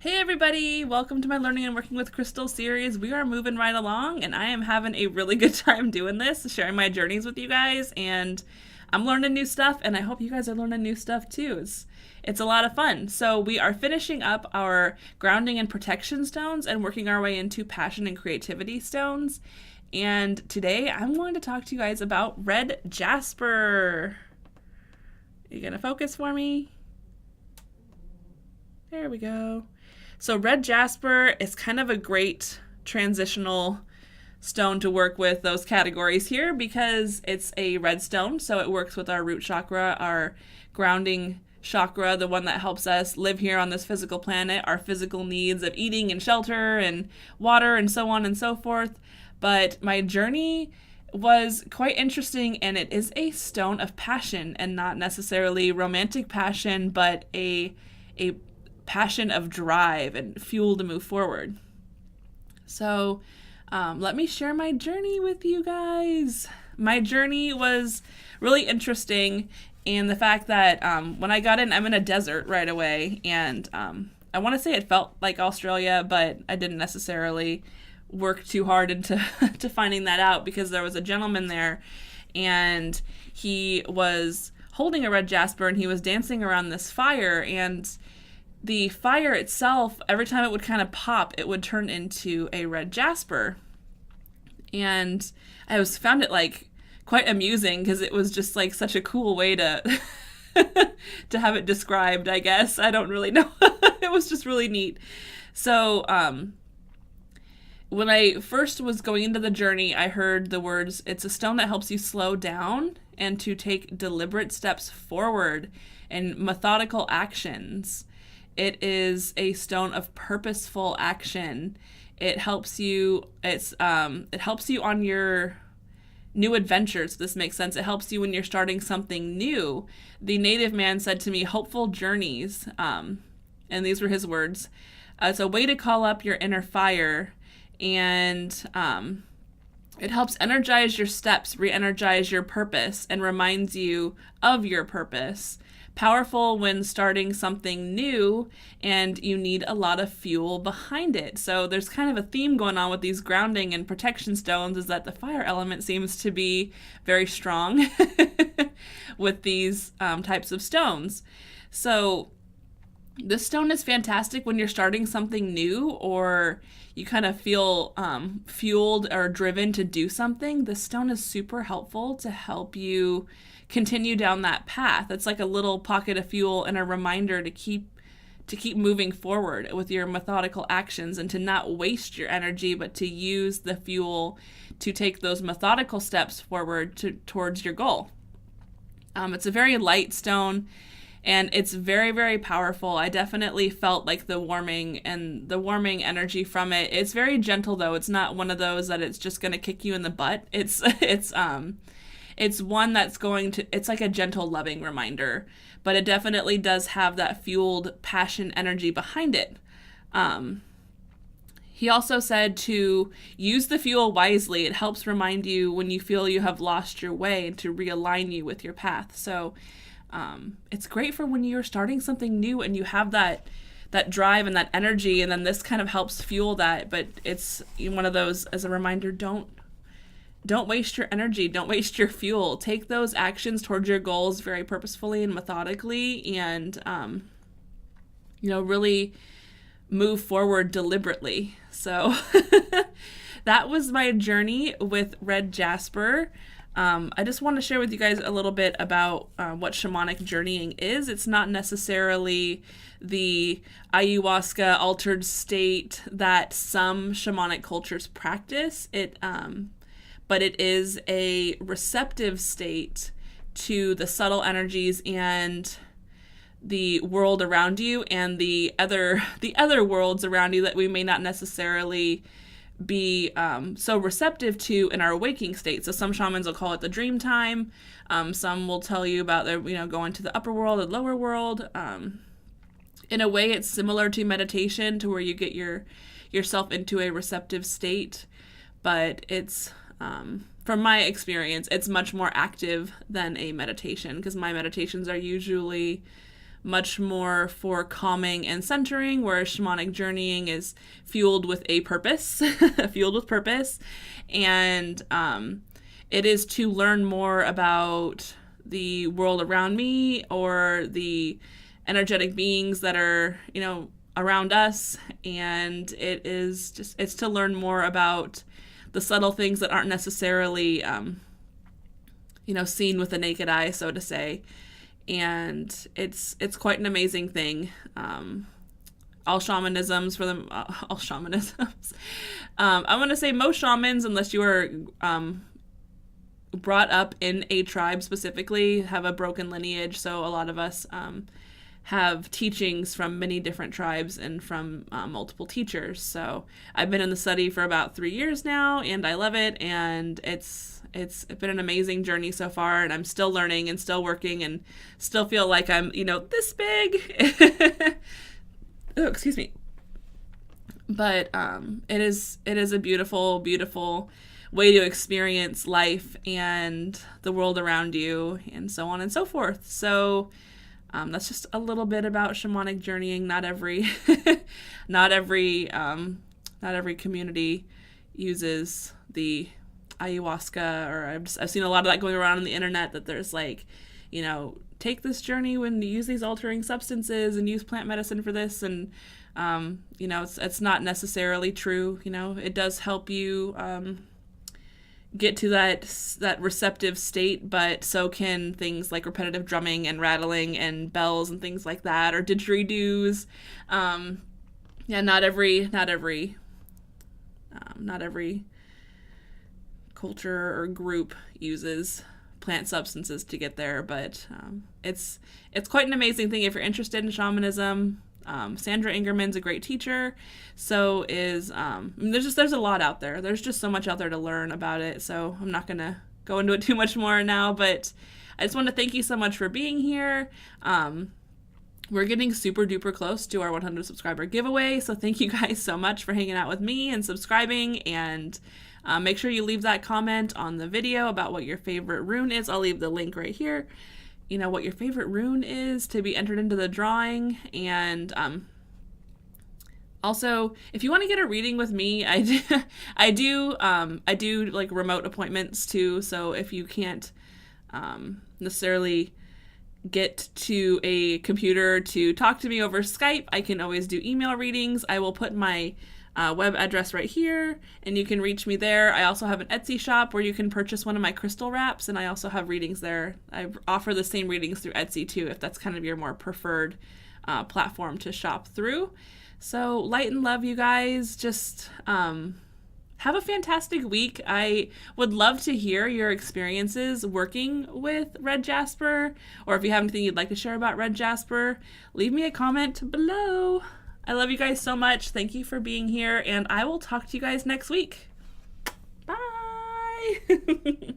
Hey everybody, welcome to my Learning and Working with Crystal series. We are moving right along and I am having a really good time doing this, sharing my journeys with you guys, and I'm learning new stuff and I hope you guys are learning new stuff too. It's a lot of fun. So we are finishing up our grounding and protection stones and working our way into passion and creativity stones. And today I'm going to talk to you guys about Red Jasper. Are you going to focus for me? There we go. So Red Jasper is kind of a great transitional stone to work with those categories here because it's a red stone, so it works with our root chakra, our grounding chakra, the one that helps us live here on this physical planet, our physical needs of eating and shelter and water and so on and so forth. But my journey was quite interesting, and it is a stone of passion, and not necessarily romantic passion, but a passion of drive and fuel to move forward. So let me share my journey with you guys. My journey was really interesting in the fact that when I got in, I'm in a desert right away, and I want to say it felt like Australia, but I didn't necessarily work too hard into to finding that out, because there was a gentleman there and he was holding a red jasper and he was dancing around this fire, and the fire itself, every time it would kind of pop, it would turn into a red jasper. And I found it like quite amusing because it was just like such a cool way to to have it described, I guess. I don't really know. It was just really neat. So when I first was going into the journey, I heard the words, it's a stone that helps you slow down and to take deliberate steps forward and methodical actions. It is a stone of purposeful action. It helps you. It helps you on your new adventures. If this makes sense. It helps you when you're starting something new. The native man said to me, "Hopeful journeys," and these were his words. It's a way to call up your inner fire, and it helps energize your steps, re-energize your purpose, and reminds you of your purpose. Powerful when starting something new and you need a lot of fuel behind it. So there's kind of a theme going on with these grounding and protection stones, is that the fire element seems to be very strong with these types of stones. So this stone is fantastic when you're starting something new, or you kind of feel fueled or driven to do something. This stone is super helpful to help you continue down that path. It's like a little pocket of fuel and a reminder to keep moving forward with your methodical actions, and to not waste your energy, but to use the fuel to take those methodical steps forward towards your goal. It's a very light stone, and it's very, very powerful. I definitely felt like the warming energy from it. It's very gentle though. It's not one of those that it's just going to kick you in the butt. It's one that's it's like a gentle, loving reminder, but it definitely does have that fueled passion energy behind it. He also said to use the fuel wisely. It helps remind you when you feel you have lost your way, and to realign you with your path. So it's great for when you're starting something new and you have that drive and that energy, and then this kind of helps fuel that. But it's one of those, as a reminder, don't waste your energy. Don't waste your fuel. Take those actions towards your goals very purposefully and methodically, and, really move forward deliberately. So that was my journey with Red Jasper. I just want to share with you guys a little bit about what shamanic journeying is. It's not necessarily the ayahuasca altered state that some shamanic cultures practice. But it is a receptive state to the subtle energies and the world around you, and the other worlds around you that we may not necessarily be so receptive to in our waking state. So some shamans will call it the dream time. Some will tell you about their, going to the upper world and lower world. In a way, it's similar to meditation, to where you get yourself into a receptive state, but it's from my experience, it's much more active than a meditation, because my meditations are usually much more for calming and centering, whereas shamanic journeying is fueled with a purpose, fueled with purpose. And it is to learn more about the world around me or the energetic beings that are, around us. And it's to learn more about the subtle things that aren't necessarily, seen with the naked eye, so to say. And it's quite an amazing thing. All shamanisms. I want to say most shamans, unless you are brought up in a tribe specifically, have a broken lineage. So a lot of us have teachings from many different tribes and from multiple teachers. So I've been in the study for about 3 years now, and I love it. And it's been an amazing journey so far, and I'm still learning and still working and still feel like I'm, this big. Oh, excuse me. But it is a beautiful, beautiful way to experience life and the world around you, and so on and so forth. So that's just a little bit about shamanic journeying. Not every community uses the ayahuasca, or I've seen a lot of that going around on the internet, that there's like, take this journey when you use these altering substances and use plant medicine for this, and it's not necessarily true. It does help you get to that receptive state, but so can things like repetitive drumming and rattling and bells and things like that, or didgeridoos. Not every culture or group uses plant substances to get there, but it's quite an amazing thing if you're interested in shamanism. Sandra Ingerman's a great teacher. So is there's a lot out there. There's just so much out there to learn about it. So I'm not gonna go into it too much more now, but I just want to thank you so much for being here. We're getting super duper close to our 100 subscriber giveaway. So thank you guys so much for hanging out with me and subscribing, and make sure you leave that comment on the video about what your favorite rune is. I'll leave the link right here. What your favorite rune is to be entered into the drawing. And also, if you want to get a reading with me, I do like remote appointments too. So if you can't necessarily get to a computer to talk to me over Skype, I can always do email readings. I will put my web address right here, and you can reach me there. I also have an Etsy shop where you can purchase one of my crystal wraps, and I also have readings there. I offer the same readings through Etsy too, if that's kind of your more preferred platform to shop through. So light and love, you guys. Just have a fantastic week. I would love to hear your experiences working with Red Jasper, or if you have anything you'd like to share about Red Jasper, leave me a comment below. I love you guys so much. Thank you for being here, and I will talk to you guys next week. Bye!